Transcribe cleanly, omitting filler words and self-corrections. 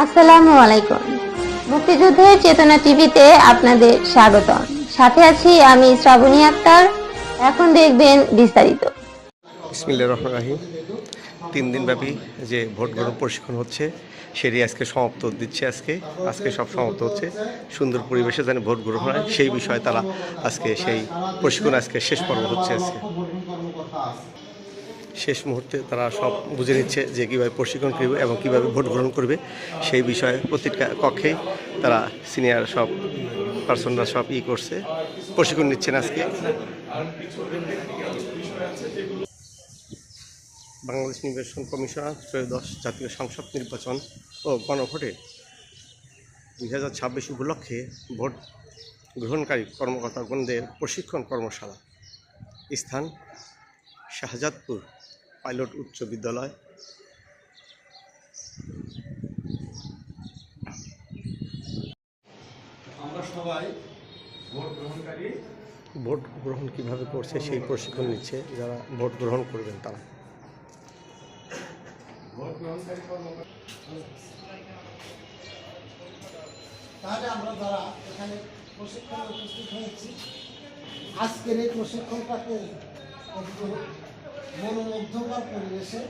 আসসালামু আলাইকুম। মুক্তিযুদ্ধের চেতনা টিভিতে আপনাদের স্বাগতম। সাথে আছি আমি শ্রাবণী আক্তার। এখন দেখবেন বিস্তারিত। বিসমিল্লাহির রহমানির রহিম। 3 দিনব্যাপী যে ভোট গ্রহণ প্রশিক্ষণ হচ্ছে সেটি আজকে সমাপ্ত দিচ্ছে। আজকে সব সমাপ্ত হচ্ছে। সুন্দর পরিবেশে যেন ভোট গ্রহণ হয় সেই বিষয়ে তারা আজকে সেই প্রশিক্ষণ শেষ পর্ব হচ্ছে। শেষ মুহূর্তে তারা সব বুঝে নিচ্ছে যে কীভাবে প্রশিক্ষণ করবে এবং কীভাবে ভোট গ্রহণ করবে সেই বিষয়ে প্রত্যেকটা কক্ষেই তারা সিনিয়র সব পার্সনরা সব করছে, প্রশিক্ষণ নিচ্ছেন আজকে। বাংলাদেশ নির্বাচন কমিশনার ত্রয়োদশ জাতীয় সংসদ নির্বাচন ও গণভোটে 2026 উপলক্ষে ভোট গ্রহণকারী কর্মকর্তাগণদের প্রশিক্ষণ কর্মশালা। স্থান শাহজাদপুর পাইলট উচ্চ বিদ্যালয়। আমরা সবাই ভোট গ্রহণ কীভাবে করছে সেই প্রশিক্ষণ নিচ্ছে যারা ভোট গ্রহণ করবেন তারা। তাহলে আমরা যারা এখানে প্রশিক্ষণে উপস্থিত হয়েছি, আজকের এই প্রশিক্ষণটাকে একটু মনোমুগ্ধকর পরিবেশে